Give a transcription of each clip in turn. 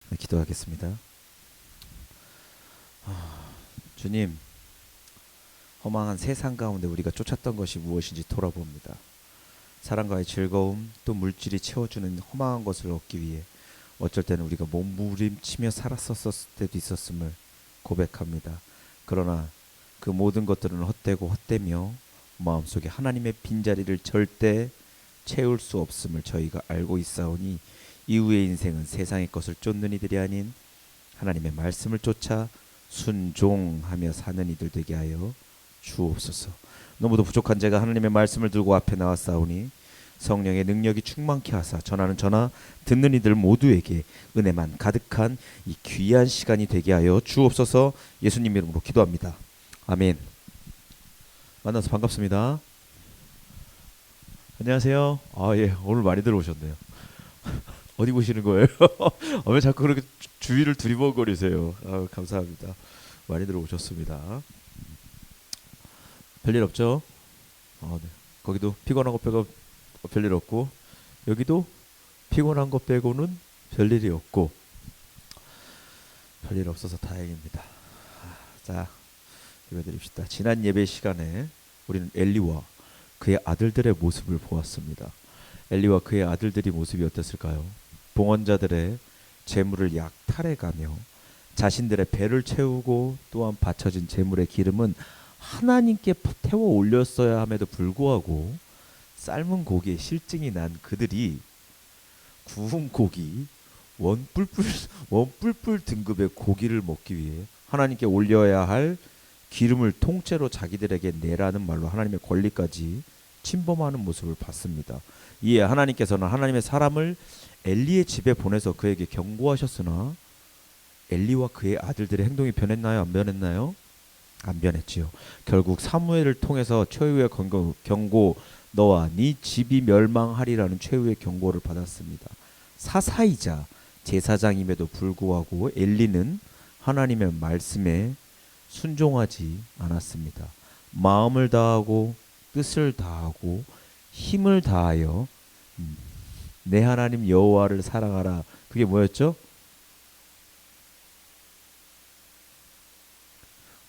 네, 기도하겠습니다. 주님, 허망한 세상 가운데 우리가 쫓았던 것이 무엇인지 돌아봅니다. 사랑과의 즐거움, 또 물질이 채워주는 허망한 것을 얻기 위해 어쩔 때는 우리가 몸부림치며 살았었을 때도 있었음을 고백합니다. 그러나 그 모든 것들은 헛되고 헛되며 마음속에 하나님의 빈자리를 절대 채울 수 없음을 저희가 알고 있사오니 이후의 인생은 세상의 것을 쫓는 이들이 아닌 하나님의 말씀을 쫓아 순종하며 사는 이들 되게 하여 주옵소서. 너무도 부족한 제가 하나님의 말씀을 들고 앞에 나왔사오니 성령의 능력이 충만케 하사 전하는 저나 듣는 이들 모두에게 은혜만 가득한 이 귀한 시간이 되게 하여 주옵소서. 예수님 이름으로 기도합니다. 아멘. 만나서 반갑습니다. 안녕하세요. 예, 오늘 많이 들어오셨네요. 어디 보시는 거예요? 왜 자꾸 그렇게 주위를 두리번거리세요? 감사합니다. 많이 들어오셨습니다. 별일 없죠? 네. 거기도 피곤한 거 빼고 별일 없고, 여기도 피곤한 거 빼고는 별일이 없고, 별일 없어서 다행입니다. 자, 예배드립시다. 지난 예배 시간에 우리는 엘리와 그의 아들들의 모습을 보았습니다. 엘리와 그의 아들들이 모습이 어땠을까요? 봉헌자들의 재물을 약탈해가며 자신들의 배를 채우고 또한 바쳐진 재물의 기름은 하나님께 태워 올렸어야 함에도 불구하고 삶은 고기에 실증이 난 그들이 구운 고기 원뿔뿔 등급의 고기를 먹기 위해 하나님께 올려야 할 기름을 통째로 자기들에게 내라는 말로 하나님의 권리까지 침범하는 모습을 봤습니다. 이에 하나님께서는 하나님의 사람을 엘리의 집에 보내서 그에게 경고하셨으나 엘리와 그의 아들들의 행동이 변했나요? 안 변했나요? 안 변했지요. 결국 사무엘을 통해서 최후의 경고 너와 네 집이 멸망하리라는 최후의 경고를 받았습니다. 사사이자 제사장임에도 불구하고 엘리는 하나님의 말씀에 순종하지 않았습니다. 마음을 다하고 뜻을 다하고 힘을 다하여 내 하나님 여호와를 사랑하라. 그게 뭐였죠?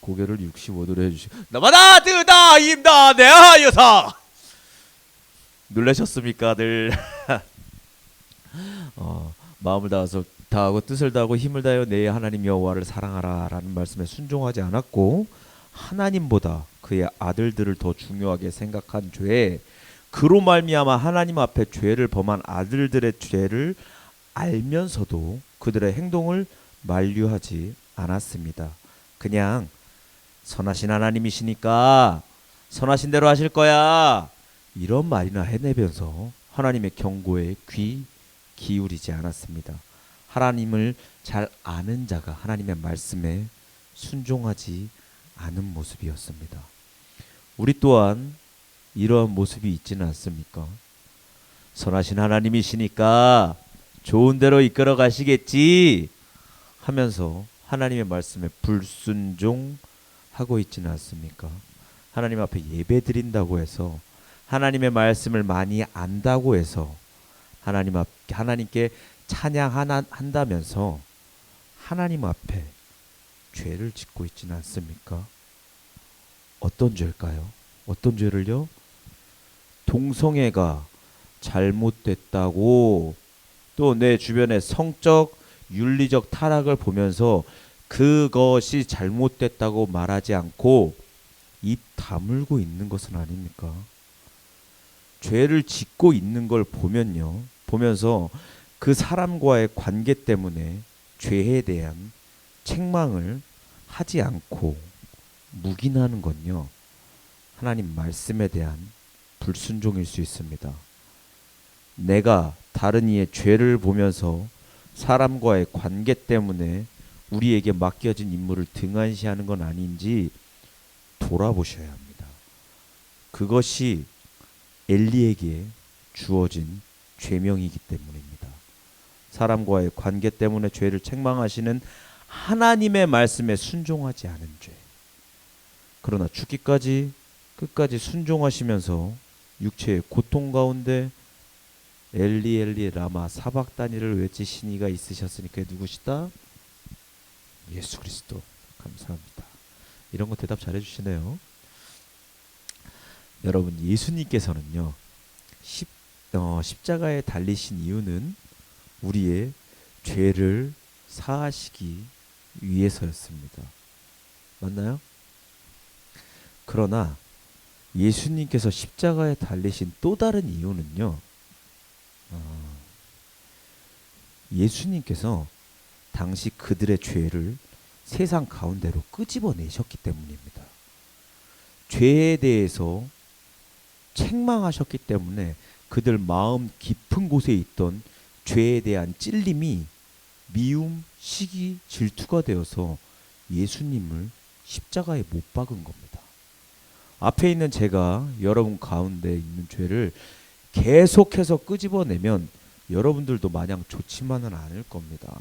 고개를 65도로 해주시고 나마다 뜨다 임다 내하여사. 놀라셨습니까 늘? 마음을 다하고 뜻을 다하고 힘을 다하여 내 하나님 여호와를 사랑하라 라는 말씀에 순종하지 않았고 하나님보다 그의 아들들을 더 중요하게 생각한 죄, 그로 말미암아 하나님 앞에 죄를 범한 아들들의 죄를 알면서도 그들의 행동을 만류하지 않았습니다. 그냥 선하신 하나님이시니까 선하신 대로 하실 거야 이런 말이나 해내면서 하나님의 경고에 귀 기울이지 않았습니다. 하나님을 잘 아는 자가 하나님의 말씀에 순종하지 않은 모습이었습니다. 우리 또한 이러한 모습이 있지는 않습니까? 선하신 하나님이시니까 좋은 대로 이끌어 가시겠지 하면서 하나님의 말씀에 불순종하고 있지는 않습니까? 하나님 앞에 예배 드린다고 해서 하나님의 말씀을 많이 안다고 해서 하나님께 찬양한다면서 하나님 앞에 죄를 짓고 있지는 않습니까? 어떤 죄일까요? 어떤 죄를요? 동성애가 잘못됐다고 또 내 주변의 성적 윤리적 타락을 보면서 그것이 잘못됐다고 말하지 않고 입 다물고 있는 것은 아닙니까? 죄를 짓고 있는 걸 보면서 그 사람과의 관계 때문에 죄에 대한 책망을 하지 않고 묵인하는 건요, 하나님 말씀에 대한 불순종일 수 있습니다. 내가 다른 이의 죄를 보면서 사람과의 관계 때문에 우리에게 맡겨진 임무를 등한시하는 건 아닌지 돌아보셔야 합니다. 그것이 엘리에게 주어진 죄명이기 때문입니다. 사람과의 관계 때문에 죄를 책망하시는 하나님의 말씀에 순종하지 않은 죄. 그러나 죽기까지 끝까지 순종하시면서 육체의 고통 가운데 엘리 엘리 라마 사박다니를 외치신 이가 있으셨으니 그게 누구시다? 예수 그리스도. 감사합니다. 이런 거 대답 잘해 주시네요. 여러분, 예수님께서는요 십자가에 달리신 이유는 우리의 죄를 사하시기 위해서였습니다. 맞나요? 그러나 예수님께서 십자가에 달리신 또 다른 이유는요, 예수님께서 당시 그들의 죄를 세상 가운데로 끄집어내셨기 때문입니다. 죄에 대해서 책망하셨기 때문에 그들 마음 깊은 곳에 있던 죄에 대한 찔림이 미움, 시기, 질투가 되어서 예수님을 십자가에 못 박은 겁니다. 앞에 있는 제가 여러분 가운데 있는 죄를 계속해서 끄집어내면 여러분들도 마냥 좋지만은 않을 겁니다.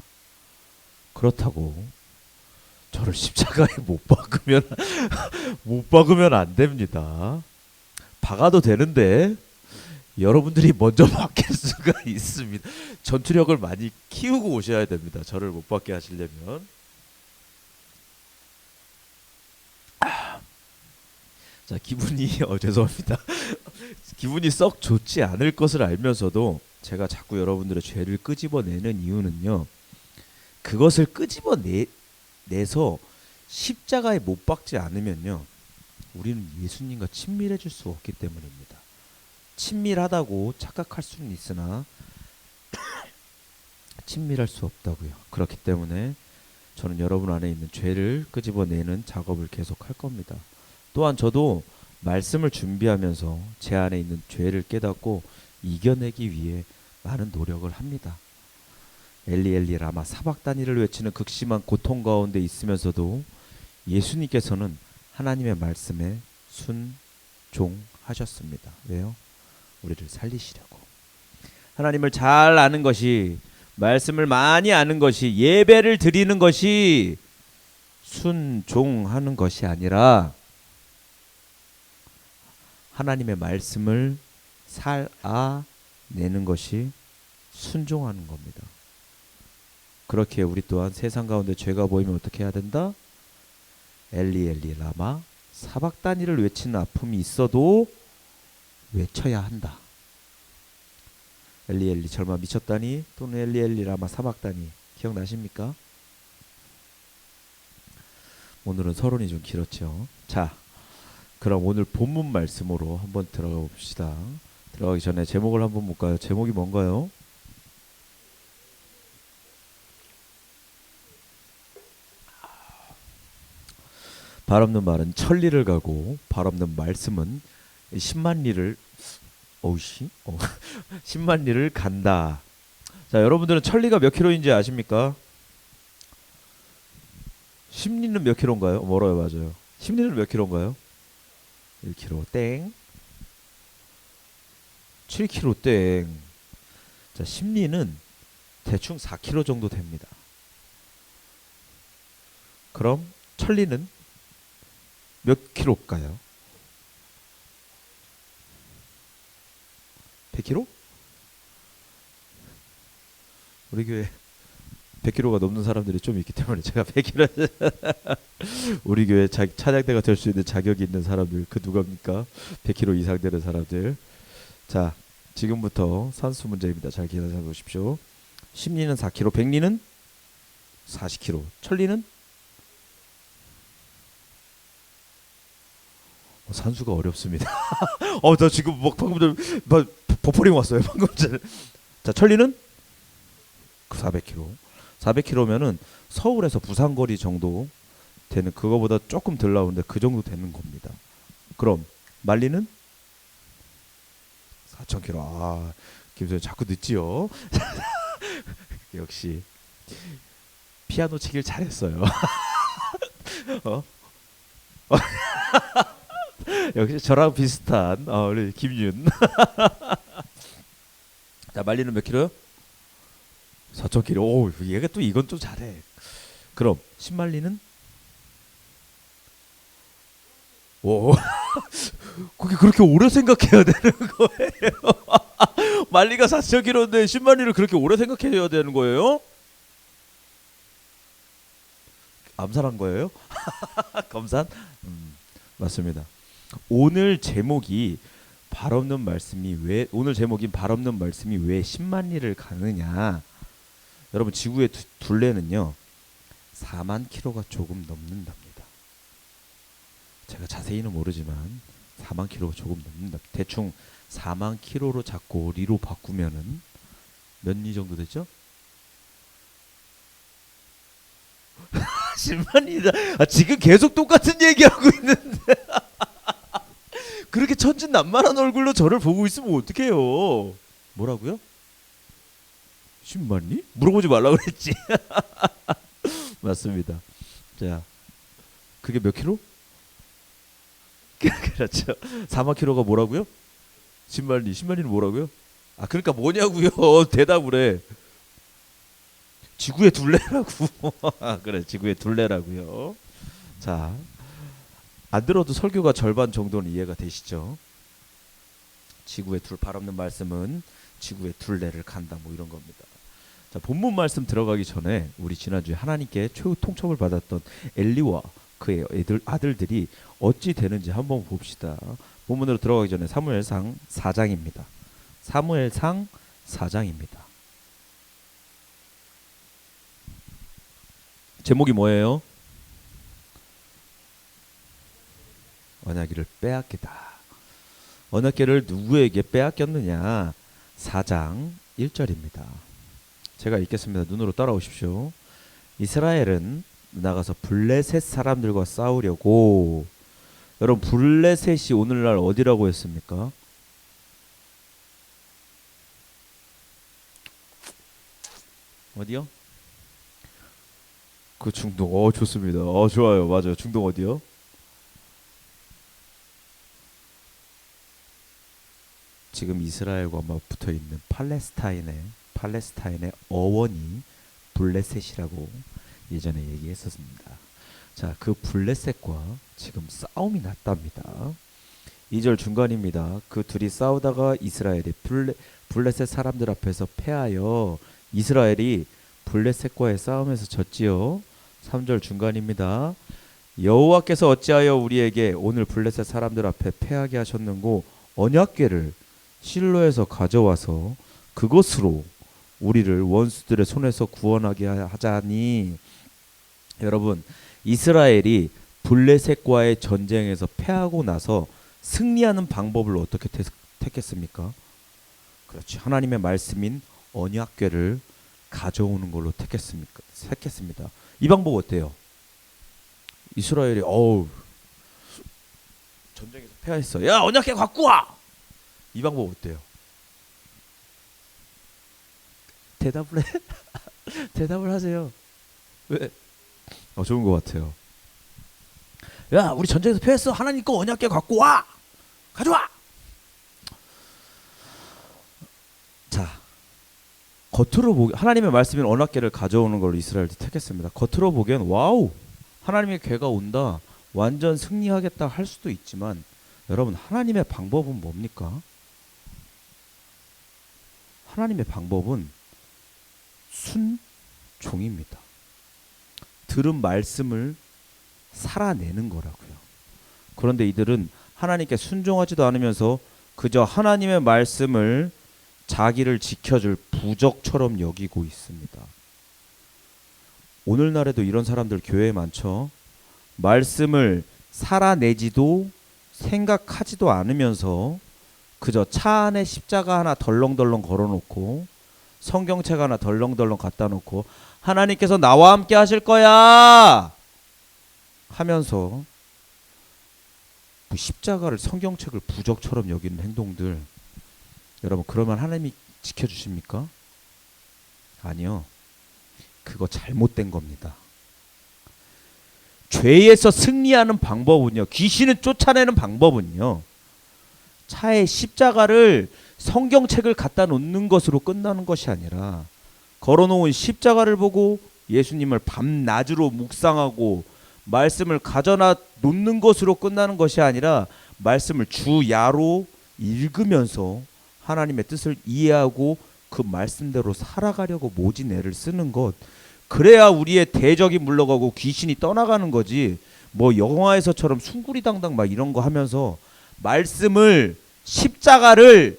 그렇다고 저를 십자가에 못 박으면 못 박으면 안 됩니다. 박아도 되는데 여러분들이 먼저 박힐 수가 있습니다. 전투력을 많이 키우고 오셔야 됩니다. 저를 못 박게 하시려면. 자, 기분이 죄송합니다. 기분이 썩 좋지 않을 것을 알면서도 제가 자꾸 여러분들의 죄를 끄집어내는 이유는요, 그것을 끄집어내서 십자가에 못 박지 않으면요, 우리는 예수님과 친밀해질 수 없기 때문입니다. 친밀하다고 착각할 수는 있으나 친밀할 수 없다고요. 그렇기 때문에 저는 여러분 안에 있는 죄를 끄집어내는 작업을 계속 할 겁니다. 또한 저도 말씀을 준비하면서 제 안에 있는 죄를 깨닫고 이겨내기 위해 많은 노력을 합니다. 엘리 엘리 라마 사박다니를 외치는 극심한 고통 가운데 있으면서도 예수님께서는 하나님의 말씀에 순종하셨습니다. 왜요? 우리를 살리시려고. 하나님을 잘 아는 것이, 말씀을 많이 아는 것이, 예배를 드리는 것이 순종하는 것이 아니라 하나님의 말씀을 살아내는 것이 순종하는 겁니다. 그렇게 우리 또한 세상 가운데 죄가 보이면 어떻게 해야 된다? 엘리 엘리 라마 사박다니를 외치는 아픔이 있어도 외쳐야 한다. 엘리 엘리 절마 미쳤다니, 또는 엘리 엘리 라마 사박다니, 기억나십니까? 오늘은 서론이 좀 길었죠. 자, 그럼 오늘 본문 말씀으로 한번 들어가 봅시다. 들어가기 전에 제목을 한번 볼까요? 제목이 뭔가요? 발 없는 말은 천리를 가고 발 없는 말씀은 10만 리를 10만 리를 간다. 자, 여러분들은 천리가 몇 킬로인지 아십니까? 십리는 몇 킬로인가요? 멀어요, 맞아요. 십리는 몇 킬로인가요? 1킬로 땡. 7킬로 땡. 자, 십리는 대충 4킬로 정도 됩니다. 그럼 천리는 몇 킬로일까요? 100킬로? 우리 교회 100킬로가 넘는 사람들이 좀 있기 때문에 제가 100킬로 우리 교회 찬양대가 될 수 있는 자격이 있는 사람들, 그 누굽니까? 100킬로 이상 되는 사람들. 자, 지금부터 산수 문제입니다. 잘 기억해 보십시오. 십리는 4킬로, 백리는 40킬로, 천리는 산수가 어렵습니다. 나 지금 막 방금 전 버퍼링 왔어요. 방금 전에. 자, 천리는 400km. 400km면은 서울에서 부산 거리 정도 되는, 그거보다 조금 덜 나오는데 그 정도 되는 겁니다. 그럼 만리는 4,000km. 아, 김선생 자꾸 늦지요. 역시 피아노 치길 잘했어요. 어? 역시 저랑 비슷한 우리 김윤. 자, 말리는 몇 킬로요? 4,000km. 오, 얘가 또 이건 또 잘해. 그럼 10말리는? 오, 그게 그렇게 오래 생각해야 되는 거예요. 만리가 4,000km인데 10만리를 그렇게 오래 생각해야 되는 거예요? 암살한 거예요? 검산? 맞습니다. 오늘 제목이 발 없는 말씀이 왜 오늘 제목인 발 없는 말씀이 왜 10만 리를 가느냐? 여러분 지구의 둘레는요 4만 킬로가 조금 넘는답니다. 제가 자세히는 모르지만 4만 킬로가 조금 넘는다. 대충 4만 킬로로 잡고 리로 바꾸면은 몇 리 정도 되죠? 10만 리다. 지금 계속 똑같은 얘기하고 있는데 그렇게 천진난만한 얼굴로 저를 보고 있으면 어떡해요? 뭐라고요? 10만 리? 물어보지 말라고 그랬지. 맞습니다. 자, 그게 몇 킬로? 그렇죠. 4만 킬로가 뭐라고요? 10만 리. 10만 리는 뭐라고요? 아, 그러니까 뭐냐고요? 대답을 해. 지구의 둘레라고. 그래, 지구의 둘레라고요. 자, 안 들어도 설교가 절반 정도는 이해가 되시죠? 지구의 발 없는 말씀은 지구의 둘레를 간다 뭐 이런 겁니다. 자, 본문 말씀 들어가기 전에 우리 지난주에 하나님께 최후 통첩을 받았던 엘리와 그의 아들들이 어찌 되는지 한번 봅시다. 본문으로 들어가기 전에 사무엘상 4장입니다. 사무엘상 4장입니다. 제목이 뭐예요? 언약궤를 빼앗기다. 언약궤를 누구에게 빼앗겼느냐? 4장 1절입니다. 제가 읽겠습니다. 눈으로 따라오십시오. 이스라엘은 나가서 블레셋 사람들과 싸우려고. 여러분 블레셋이 오늘날 어디라고 했습니까? 어디요? 그 중동. 좋습니다. 좋아요. 맞아요. 중동 어디요? 지금 이스라엘과 붙어 있는 팔레스타인의 어원이 블레셋이라고 예전에 얘기했었습니다. 자, 그 블레셋과 지금 싸움이 났답니다. 2절 중간입니다. 그 둘이 싸우다가 이스라엘이 블레셋 사람들 앞에서 패하여 이스라엘이 블레셋과의 싸움에서 졌지요. 3절 중간입니다. 여호와께서 어찌하여 우리에게 오늘 블레셋 사람들 앞에 패하게 하셨는고 언약궤를 실로에서 가져와서 그것으로 우리를 원수들의 손에서 구원하게 하자니. 여러분 이스라엘이 블레셋과의 전쟁에서 패하고 나서 승리하는 방법을 어떻게 택했습니까? 그렇지. 하나님의 말씀인 언약궤를 가져오는 걸로 택했습니다. 이 방법 어때요? 이스라엘이 전쟁에서 패했어. 야, 언약궤 갖고 와. 이 방법 어때요? 대답을 해. 대답을 하세요. 왜? 좋은 것 같아요. 야, 우리 전쟁에서 패했어. 하나님 거 언약궤 갖고 와. 가져와. 자, 겉으로 보기 하나님의 말씀인 언약궤를 가져오는 걸로 이스라엘도 택했습니다. 겉으로 보기엔 와우, 하나님의 궤가 온다, 완전 승리하겠다 할 수도 있지만 여러분 하나님의 방법은 뭡니까? 하나님의 방법은 순종입니다. 들은 말씀을 살아내는 거라고요. 그런데 이들은 하나님께 순종하지도 않으면서 그저 하나님의 말씀을 자기를 지켜줄 부적처럼 여기고 있습니다. 오늘날에도 이런 사람들 교회에 많죠. 말씀을 살아내지도 생각하지도 않으면서 그저 차 안에 십자가 하나 덜렁덜렁 걸어놓고 성경책 하나 덜렁덜렁 갖다 놓고 하나님께서 나와 함께 하실 거야 하면서 십자가를 성경책을 부적처럼 여기는 행동들, 여러분 그러면 하나님이 지켜주십니까? 아니요. 그거 잘못된 겁니다. 죄에서 승리하는 방법은요, 귀신을 쫓아내는 방법은요, 차에 십자가를 성경책을 갖다 놓는 것으로 끝나는 것이 아니라 걸어놓은 십자가를 보고 예수님을 밤낮으로 묵상하고 말씀을 가져다 놓는 것으로 끝나는 것이 아니라 말씀을 주야로 읽으면서 하나님의 뜻을 이해하고 그 말씀대로 살아가려고 모진 애를 쓰는 것. 그래야 우리의 대적이 물러가고 귀신이 떠나가는 거지. 뭐 영화에서처럼 숭구리당당 막 이런 거 하면서 말씀을 십자가를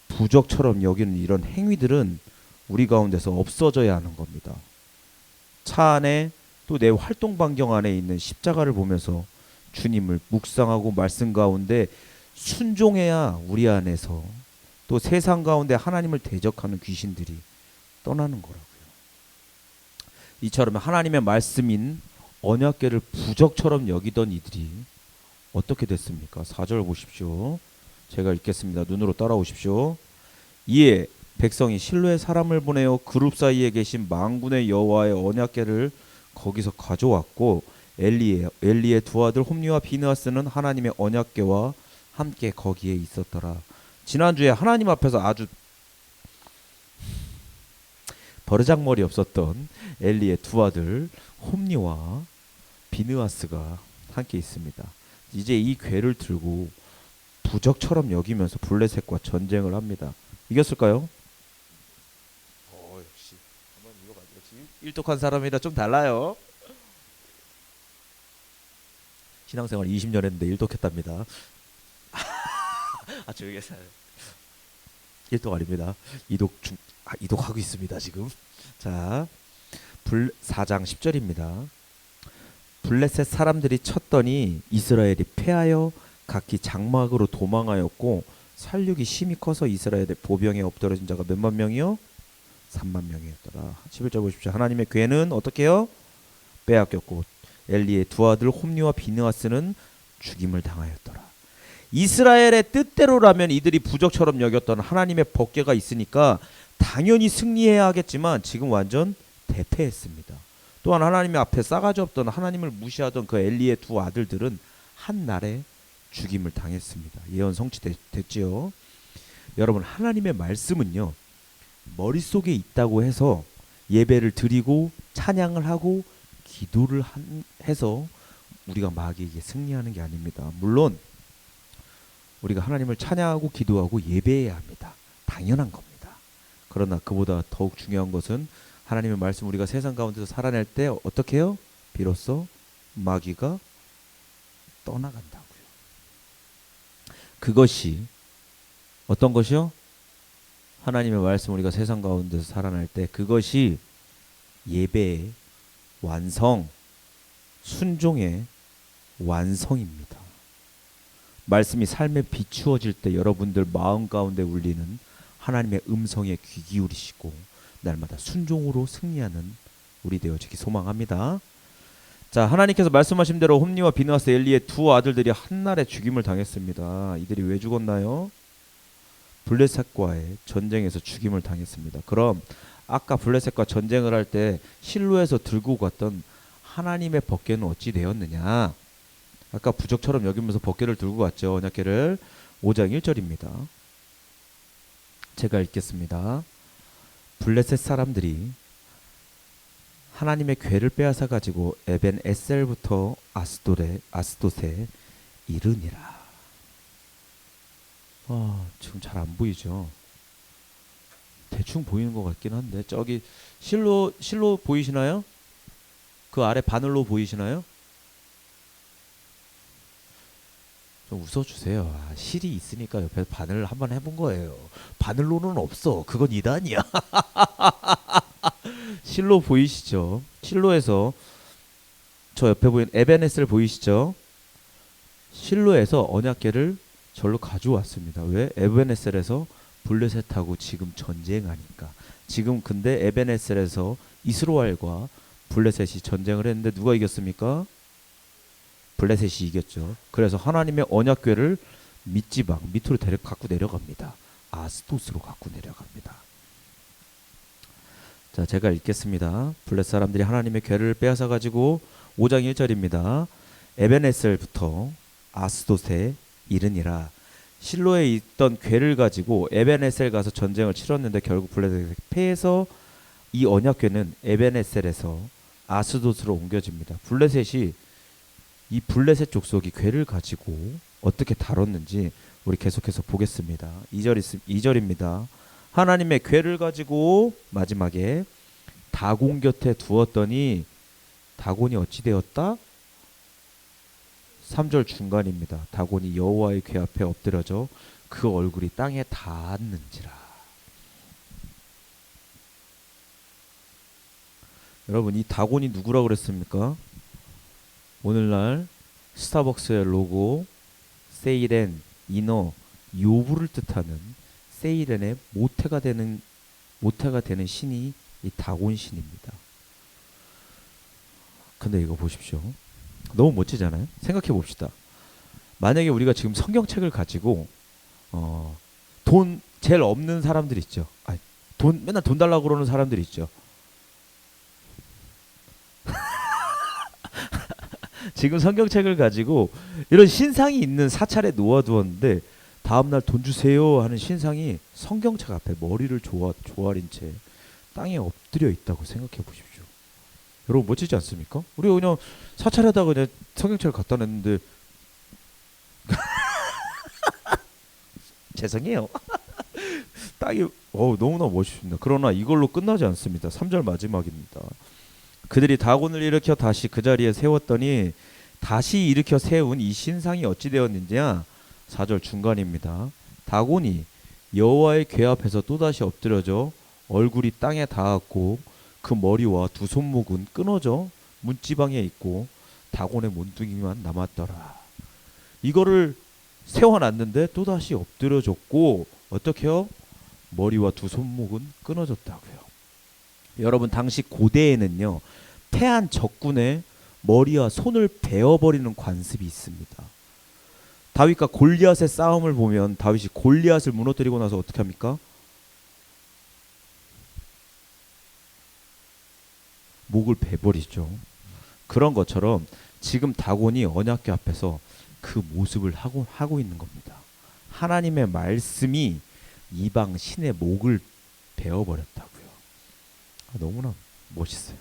부적처럼 여기는 이런 행위들은 우리 가운데서 없어져야 하는 겁니다. 차 안에 또 내 활동 반경 안에 있는 십자가를 보면서 주님을 묵상하고 말씀 가운데 순종해야 우리 안에서 또 세상 가운데 하나님을 대적하는 귀신들이 떠나는 거라고요. 이처럼 하나님의 말씀인 언약궤를 부적처럼 여기던 이들이 어떻게 됐습니까? 4절 보십시오. 제가 읽겠습니다. 눈으로 따라오십시오. 이에 백성이 실로에 사람을 보내어 그룹 사이에 계신 만군의 여호와의 언약궤를 거기서 가져왔고 엘리의 두 아들 홈리와 비느하스는 하나님의 언약궤와 함께 거기에 있었더라. 지난주에 하나님 앞에서 아주 버르장머리 없었던 엘리의 두 아들 홈리와 비느하스가 함께 있습니다. 이제 이 궤를 들고 부적처럼 여기면서 블레셋과 전쟁을 합니다. 이겼을까요? 역시 한번 읽어봐요. 역시 일독한 사람이라 좀 달라요. 신앙생활 20년 했는데 일독했답니다. 조용히 해서 일독 아닙니다. 이독하고 있습니다 지금. 자, 4장 10절입니다. 블레셋 사람들이 쳤더니 이스라엘이 패하여 각기 장막으로 도망하였고 살육이 심히 커서 이스라엘의 보병에 엎드러진 자가 몇만 명이요? 3만 명이었더라. 11절 보십시오. 하나님의 궤는 어떻게 해요? 빼앗겼고 엘리의 두 아들 홈리와 비느하스는 죽임을 당하였더라. 이스라엘의 뜻대로라면 이들이 부적처럼 여겼던 하나님의 법궤가 있으니까 당연히 승리해야 하겠지만 지금 완전 대패했습니다. 또한 하나님의 앞에 싸가지 없던 하나님을 무시하던 그 엘리의 두 아들들은 한날에 죽임을 당했습니다. 예언 성취됐지요. 여러분, 하나님의 말씀은요, 머릿속에 있다고 해서 예배를 드리고 찬양을 하고 기도를 해서 우리가 마귀에게 승리하는 게 아닙니다. 물론 우리가 하나님을 찬양하고 기도하고 예배해야 합니다. 당연한 겁니다. 그러나 그보다 더욱 중요한 것은 하나님의 말씀 우리가 세상 가운데서 살아낼 때 어떻게 해요? 비로소 마귀가 떠나간다고요. 그것이 어떤 것이요? 하나님의 말씀 우리가 세상 가운데서 살아날 때 그것이 예배의 완성, 순종의 완성입니다. 말씀이 삶에 비추어질 때 여러분들 마음 가운데 울리는 하나님의 음성에 귀 기울이시고 날마다 순종으로 승리하는 우리 되어지기 소망합니다. 자, 하나님께서 말씀하신 대로 홈리와 비느하스 엘리의 두 아들들이 한날에 죽임을 당했습니다. 이들이 왜 죽었나요? 블레셋과의 전쟁에서 죽임을 당했습니다. 그럼 아까 블레셋과 전쟁을 할 때 실로에서 들고 갔던 하나님의 법궤는 어찌 되었느냐? 아까 부적처럼 여기면서 법궤를 들고 갔죠. 언약궤를. 5장 1절입니다. 제가 읽겠습니다. 블레셋 사람들이 하나님의 궤를 빼앗아 가지고 에벤 에셀부터 아스돗에 이르니라. 지금 잘 안 보이죠? 대충 보이는 것 같긴 한데 저기 실로 보이시나요? 그 아래 바늘로 보이시나요? 좀 웃어주세요. 실이 있으니까 옆에 바늘 한번 해본 거예요. 바늘로는 없어. 그건 2단이야. 실로 보이시죠? 실로에서 저 옆에 보이는 에베네스를 보이시죠? 실로에서 언약궤를 절로 가져왔습니다. 왜? 에베네셀에서 블레셋하고 지금 전쟁하니까. 지금 근데 에베네셀에서 이스라엘과 블레셋이 전쟁을 했는데 누가 이겼습니까? 블레셋이 이겼죠. 그래서 하나님의 언약궤를 밑지방 밑으로 갖고 내려갑니다. 아스돗으로 갖고 내려갑니다. 자, 제가 읽겠습니다. 블레셋 사람들이 하나님의 궤를 빼앗아 가지고 5장 1절입니다. 에베네셀부터 아스돗에 이르니라. 실로에 있던 궤를 가지고 에베네셀 가서 전쟁을 치렀는데 결국 블레셋이 패해서 이 언약궤는 에베네셀에서 아스돗으로 옮겨집니다. 블레셋이 이 블레셋 족속이 궤를 가지고 어떻게 다뤘는지 우리 계속해서 보겠습니다. 2절입니다. 하나님의 궤를 가지고 마지막에 다곤 곁에 두었더니 다곤이 어찌 되었다? 3절 중간입니다. 다곤이 여호와의 궤 앞에 엎드려져 그 얼굴이 땅에 닿았는지라. 여러분, 이 다곤이 누구라고 그랬습니까? 오늘날 스타벅스의 로고 세이렌, 이너, 요부를 뜻하는 세이렌의 모태가 되는 신이 이 다곤 신입니다. 근데 이거 보십시오. 너무 멋지잖아요. 생각해 봅시다. 만약에 우리가 지금 성경책을 가지고 돈 제일 없는 사람들 있죠. 아니, 맨날 돈 달라고 그러는 사람들 있죠. 지금 성경책을 가지고 이런 신상이 있는 사찰에 놓아두었는데 다음날 돈 주세요 하는 신상이 성경책 앞에 머리를 조아린 채 땅에 엎드려 있다고 생각해 보십시오. 여러분 멋지지 않습니까? 우리가 그냥 사찰에다가 그냥 성경책을 갖다 냈는데 죄송해요. 땅이 너무나 멋있습니다. 그러나 이걸로 끝나지 않습니다. 3절 마지막입니다. 그들이 다곤을 일으켜 다시 그 자리에 세웠더니 다시 일으켜 세운 이 신상이 어찌 되었는지야. 4절 중간입니다. 다곤이 여호와의 궤 앞에서 또다시 엎드려져 얼굴이 땅에 닿았고 그 머리와 두 손목은 끊어져 문지방에 있고 다곤의 몸뚱이만 남았더라. 이거를 세워놨는데 또다시 엎드려졌고 어떻게요? 머리와 두 손목은 끊어졌다고요. 여러분 당시 고대에는요 패한 적군의 머리와 손을 베어버리는 관습이 있습니다. 다윗과 골리앗의 싸움을 보면 다윗이 골리앗을 무너뜨리고 나서 어떻게 합니까? 목을 베버리죠. 그런 것처럼 지금 다곤이 언약궤 앞에서 그 모습을 하고 있는 겁니다. 하나님의 말씀이 이방 신의 목을 베어버렸다고요. 너무나 멋있어요.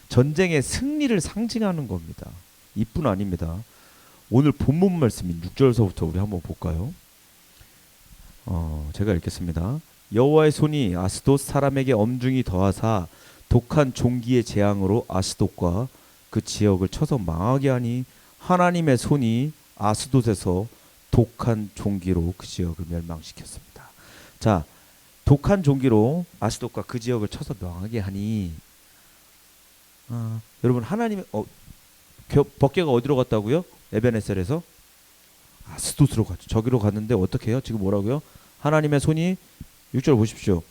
전쟁의 승리를 상징하는 겁니다. 이뿐 아닙니다. 오늘 본문 말씀인 6절서부터 우리 한번 볼까요? 제가 읽겠습니다. 여호와의 손이 아스돗 사람에게 엄중히 더하사 독한 종기의 재앙으로 아스돗과 그 지역을 쳐서 망하게 하니 하나님의 손이 아스돗에서 독한 종기로 그 지역을 멸망시켰습니다. 자, 독한 종기로 아스돗과 그 지역을 쳐서 망하게 하니 여러분 하나님의 법궤가 어디로 갔다고요? 에베네셀에서 아스돗으로 갔죠. 저기로 갔는데 어떻게 해요? 지금 뭐라고요? 하나님의 손이 6절 보십시오.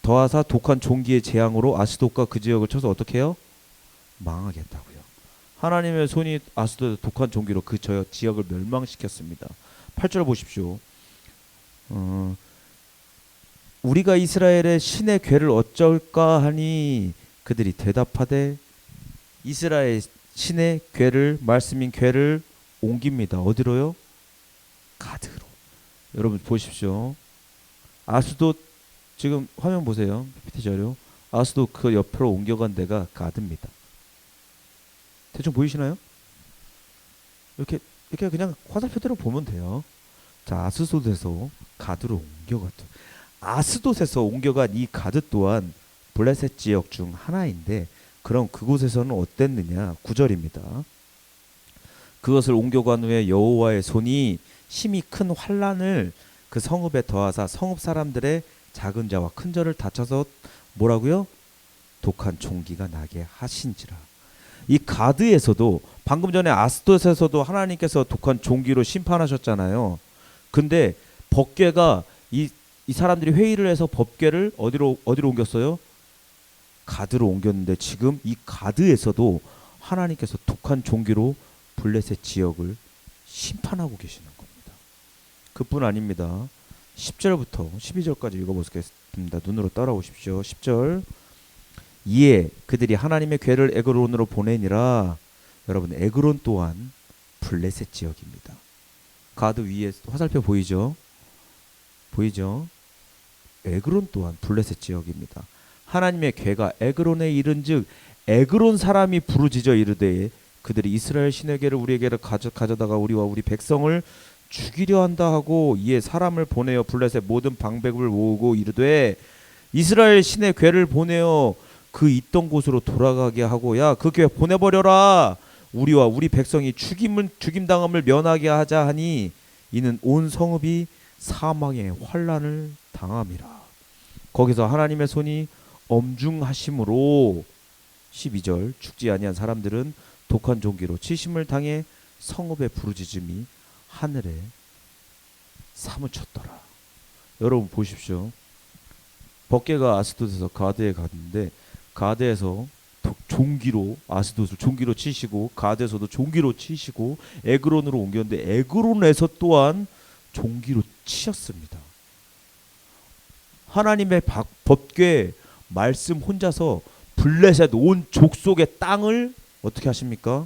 더하사 독한 종기의 재앙으로 아스돗과 그 지역을 쳐서 어떻게 해요? 망하게 했다고요. 하나님의 손이 아스돗의 독한 종기로 그 지역을 멸망시켰습니다. 8절 보십시오. 우리가 이스라엘의 신의 궤를 어쩔까 하니 그들이 대답하되 이스라엘 신의 궤를 말씀인 궤를 옮깁니다. 어디로요? 가드로. 여러분 보십시오. 아스돗 지금 화면 보세요. PPT 자료. 아스돗 그 옆으로 옮겨간 데가 가드입니다. 대충 보이시나요? 이렇게 그냥 화살표대로 보면 돼요. 자, 아스돗에서 가드로 옮겨갔죠. 아스돗에서 옮겨간 이 가드 또한 블레셋 지역 중 하나인데 그럼 그곳에서는 어땠느냐? 9절입니다. 그것을 옮겨간 후에 여호와의 손이 심히 큰 환란을 그 성읍에 더하사 성읍 사람들의 작은 자와 큰 자를 다쳐서 뭐라고요? 독한 종기가 나게 하신지라. 이 가드에서도 방금 전에 아스돗에서도 하나님께서 독한 종기로 심판하셨잖아요. 근데 법궤가 이 사람들이 회의를 해서 법궤를 어디로 옮겼어요? 가드로 옮겼는데 지금 이 가드에서도 하나님께서 독한 종기로 블레셋 지역을 심판하고 계시는 겁니다. 그뿐 아닙니다. 10절부터 12절까지 읽어보겠습니다. 눈으로 따라오십시오. 10절. 이에 그들이 하나님의 궤를 에그론으로 보내니라. 여러분 에그론 또한 블레셋 지역입니다. 가드 위에 화살표 보이죠? 보이죠? 에그론 또한 블레셋 지역입니다. 하나님의 궤가 에그론에 이른즉 에그론 사람이 부르짖어 이르되 그들이 이스라엘 신에게를 우리에게를 가져다가 우리와 우리 백성을 죽이려 한다 하고 이에 사람을 보내어 블레셋 모든 방백을 모으고 이르되 이스라엘 신의 괴를 보내어 그 있던 곳으로 돌아가게 하고 야 그 괴 보내버려라 우리와 우리 백성이 죽임당함을 면하게 하자 하니 이는 온 성읍이 사망의 환난을 당함이라. 거기서 하나님의 손이 엄중하심으로 12절 죽지 아니한 사람들은 독한 종기로 치심을 당해 성읍의 부르짖음이 하늘에 사무쳤더라. 여러분 보십시오. 법궤가 아스돗에서 가드에 갔는데 가드에서 종기로 아스돗을 종기로 치시고 가드에서도 종기로 치시고 에그론으로 옮겼는데 에그론에서 또한 종기로 치셨습니다. 하나님의 법궤 말씀 혼자서 블레셋 온 족속의 땅을 어떻게 하십니까?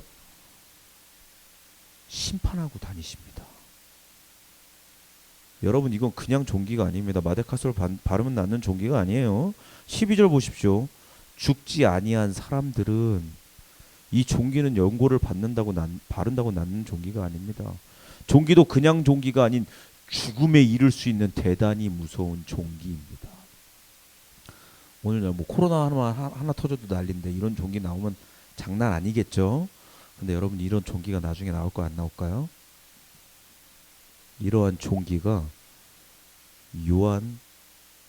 심판하고 다니십니다. 여러분 이건 그냥 종기가 아닙니다. 마데카솔 발음은 낫는 종기가 아니에요. 12절 보십시오. 죽지 아니한 사람들은 이 종기는 연고를 바른다고 낳는 종기가 아닙니다. 종기도 그냥 종기가 아닌 죽음에 이를 수 있는 대단히 무서운 종기입니다. 오늘 뭐 코로나 하나 터져도 난리인데 이런 종기 나오면 장난 아니겠죠? 근데 여러분 이런 종기가 나중에 나올까요? 안 나올까요? 이러한 종기가 요한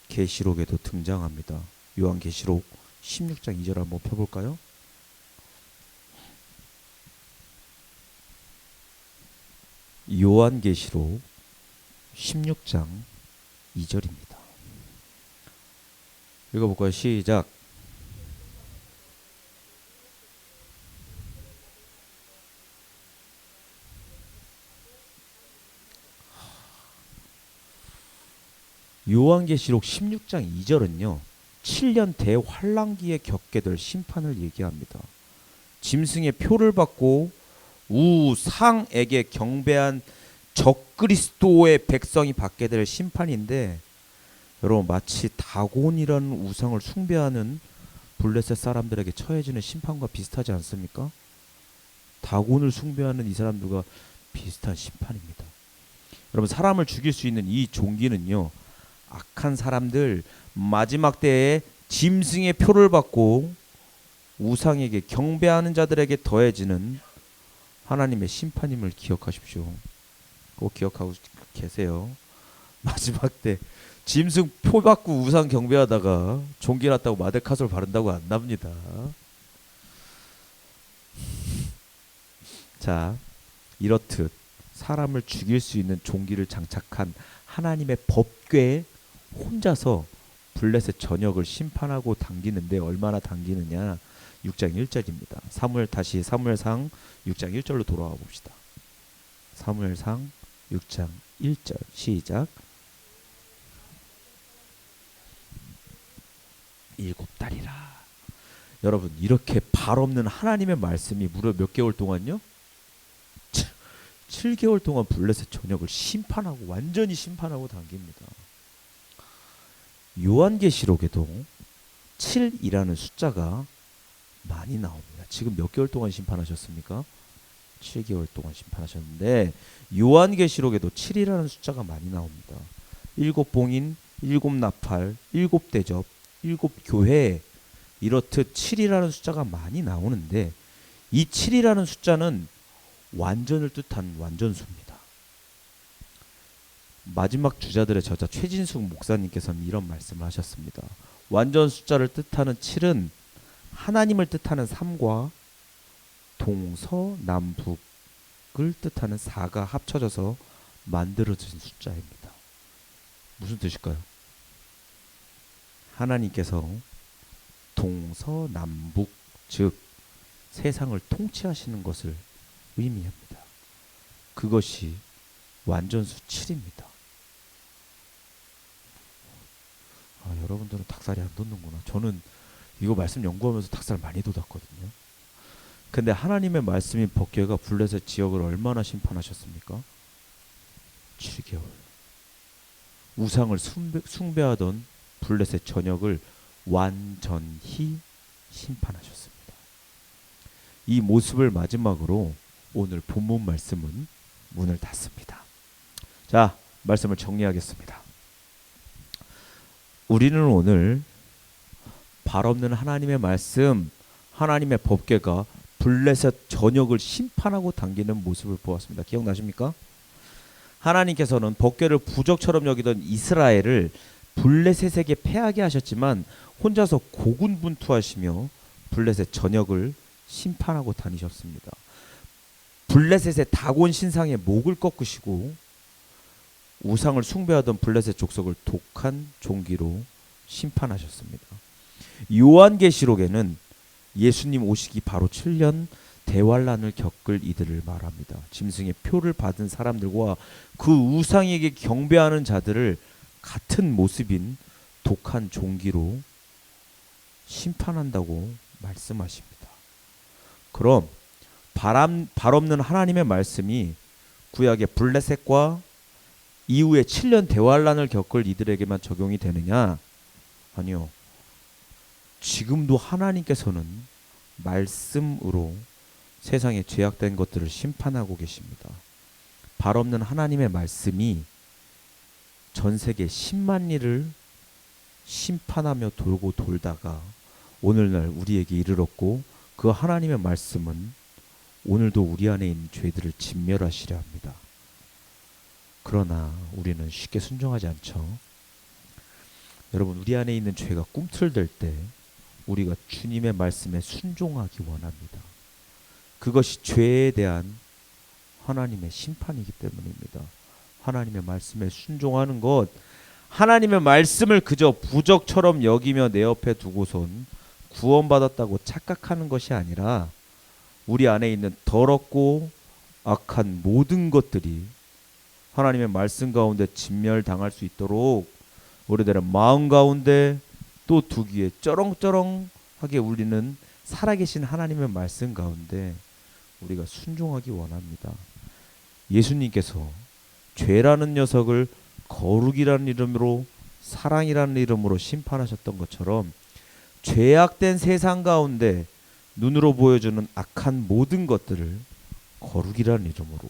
계시록에도 등장합니다. 요한 계시록 16장 2절 한번 펴볼까요? 요한 계시록 16장 2절입니다. 읽어볼까요? 시작. 요한계시록 16장 2절은요 7년 대환란기에 겪게 될 심판을 얘기합니다. 짐승의 표를 받고 우상에게 경배한 적그리스도의 백성이 받게 될 심판인데 여러분 마치 다곤이라는 우상을 숭배하는 블레셋 사람들에게 처해지는 심판과 비슷하지 않습니까? 다곤을 숭배하는 이 사람들과 비슷한 심판입니다. 여러분 사람을 죽일 수 있는 이 종기는요 악한 사람들 마지막 때에 짐승의 표를 받고 우상에게 경배하는 자들에게 더해지는 하나님의 심판임을 기억하십시오. 꼭 기억하고 계세요. 마지막 때 짐승 표 받고 우상 경배하다가 종기 났다고 마데카솔 바른다고 안 납니다. 자, 이렇듯 사람을 죽일 수 있는 종기를 장착한 하나님의 법궤에 혼자서 블레셋 전역을 심판하고 당기는데 얼마나 당기느냐 6장 1절입니다. 사무엘상 6장 1절로 돌아와 봅시다. 사무엘상 6장 1절 시작. 7달이라. 여러분 이렇게 발 없는 하나님의 말씀이 무려 몇 개월 동안요? 7개월 동안 블레셋 전역을 심판하고 완전히 심판하고 당깁니다. 요한계시록에도 7이라는 숫자가 많이 나옵니다. 지금 몇 개월 동안 심판하셨습니까? 7개월 동안 심판하셨는데 요한계시록에도 7이라는 숫자가 많이 나옵니다. 7봉인, 7나팔, 7대접, 7교회 이렇듯 7이라는 숫자가 많이 나오는데 이 7이라는 숫자는 완전을 뜻한 완전수입니다. 마지막 주자들의 저자 최진숙 목사님께서는 이런 말씀을 하셨습니다. 완전 숫자를 뜻하는 7은 하나님을 뜻하는 3과 동서남북을 뜻하는 4가 합쳐져서 만들어진 숫자입니다. 무슨 뜻일까요? 하나님께서 동서남북 즉 세상을 통치하시는 것을 의미합니다. 그것이 완전수 7입니다. 여러분들은 닭살이 안 돋는구나. 저는 이거 말씀 연구하면서 닭살 많이 돋았거든요. 근데 하나님의 말씀인 법궤가 블레셋 지역을 얼마나 심판하셨습니까? 7개월. 우상을 숭배하던 블레셋 전역을 완전히 심판하셨습니다. 이 모습을 마지막으로 오늘 본문 말씀은 문을 닫습니다. 자, 말씀을 정리하겠습니다. 우리는 오늘 발 없는 하나님의 말씀, 하나님의 법궤가 블레셋 전역을 심판하고 당기는 모습을 보았습니다. 기억나십니까? 하나님께서는 법궤를 부적처럼 여기던 이스라엘을 블레셋에게 패하게 하셨지만 혼자서 고군분투하시며 블레셋 전역을 심판하고 다니셨습니다. 블레셋의 다곤 신상의 목을 꺾으시고 우상을 숭배하던 블레셋 족속을 독한 종기로 심판하셨습니다. 요한계시록에는 예수님 오시기 바로 7년 대환란을 겪을 이들을 말합니다. 짐승의 표를 받은 사람들과 그 우상에게 경배하는 자들을 같은 모습인 독한 종기로 심판한다고 말씀하십니다. 그럼 발 없는 하나님의 말씀이 구약의 블레셋과 이후에 7년 대환란을 겪을 이들에게만 적용이 되느냐? 아니요. 지금도 하나님께서는 말씀으로 세상에 죄악된 것들을 심판하고 계십니다. 발 없는 하나님의 말씀이 전 세계 10만 일을 심판하며 돌고 돌다가 오늘날 우리에게 이르렀고, 그 하나님의 말씀은 오늘도 우리 안에 있는 죄들을 진멸하시려 합니다. 그러나 우리는 쉽게 순종하지 않죠. 여러분, 우리 안에 있는 죄가 꿈틀댈 때 우리가 주님의 말씀에 순종하기 원합니다. 그것이 죄에 대한 하나님의 심판이기 때문입니다. 하나님의 말씀에 순종하는 것, 하나님의 말씀을 그저 부적처럼 여기며 내 옆에 두고선 구원받았다고 착각하는 것이 아니라 우리 안에 있는 더럽고 악한 모든 것들이 하나님의 말씀 가운데 진멸당할 수 있도록 우리들의 마음 가운데 또 두기에 쩌렁쩌렁하게 울리는 살아계신 하나님의 말씀 가운데 우리가 순종하기 원합니다. 예수님께서 죄라는 녀석을 거룩이라는 이름으로, 사랑이라는 이름으로 심판하셨던 것처럼 죄악된 세상 가운데 눈으로 보여주는 악한 모든 것들을 거룩이라는 이름으로,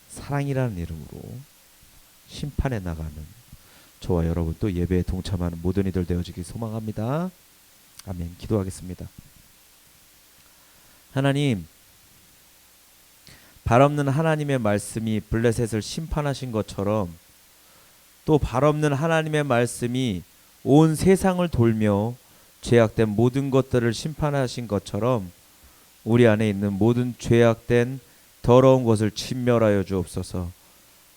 사랑이라는 이름으로 심판해 나가는 저와 여러분, 또 예배에 동참하는 모든 이들 되어지길 소망합니다. 아멘. 기도하겠습니다. 하나님, 발 없는 하나님의 말씀이 블레셋을 심판하신 것처럼 또 발 없는 하나님의 말씀이 온 세상을 돌며 죄악된 모든 것들을 심판하신 것처럼 우리 안에 있는 모든 죄악된 더러운 것을 진멸하여 주옵소서.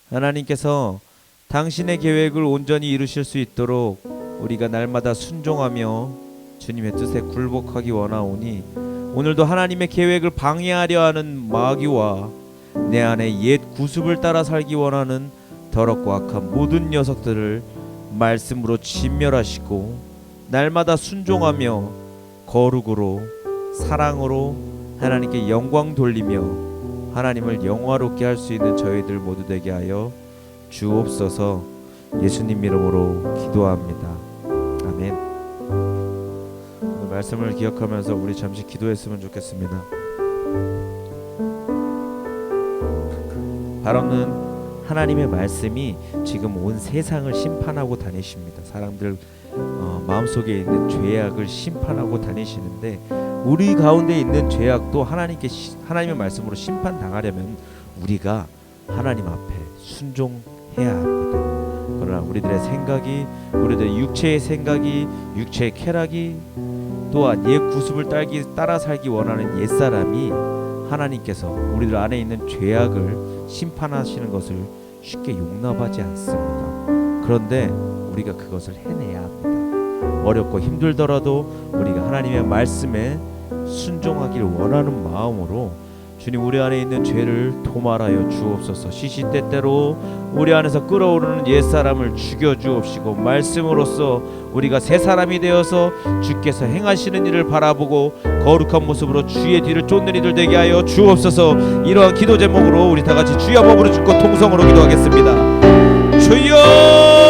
하나님께서 당신의 계획을 온전히 이루실 수 있도록 우리가 날마다 순종하며 주님의 뜻에 굴복하기 원하오니, 오늘도 하나님의 계획을 방해하려 하는 마귀와 내 안에 옛 구습을 따라 살기 원하는 더럽고 악한 모든 녀석들을 말씀으로 진멸하시고 날마다 순종하며 거룩으로, 사랑으로 하나님께 영광 돌리며 하나님을 영화롭게 할 수 있는 저희들 모두 되게 하여 주옵소서. 예수님 이름으로 기도합니다. 아멘. 오늘 말씀을 기억하면서 우리 잠시 기도했으면 좋겠습니다. 발 없는 하나님의 말씀이 지금 온 세상을 심판하고 다니십니다. 사람들 마음속에 있는 죄악을 심판하고 다니시는데, 우리 가운데 있는 죄악도 하나님의 말씀으로 심판당하려면 우리가 하나님 앞에 순종해야 합니다. 그러나 우리들의 생각이, 우리들의 육체의 생각이, 육체의 쾌락이, 또한 옛 구습을 따라 살기 원하는 옛사람이 하나님께서 우리들 안에 있는 죄악을 심판하시는 것을 쉽게 용납하지 않습니다. 그런데 우리가 그것을 해내야 합니다. 어렵고 힘들더라도 우리가 하나님의 말씀에 순종하길 원하는 마음으로 주님, 우리 안에 있는 죄를 도말하여 주옵소서. 시시때때로 우리 안에서 끓어오르는 옛사람을 죽여주옵시고, 말씀으로써 우리가 새 사람이 되어서 주께서 행하시는 일을 바라보고 거룩한 모습으로 주의 뒤를 쫓는 이들 되게 하여 주옵소서. 이러한 기도 제목으로 우리 다같이 주여 법으로 짓고 통성으로 기도하겠습니다. 주여!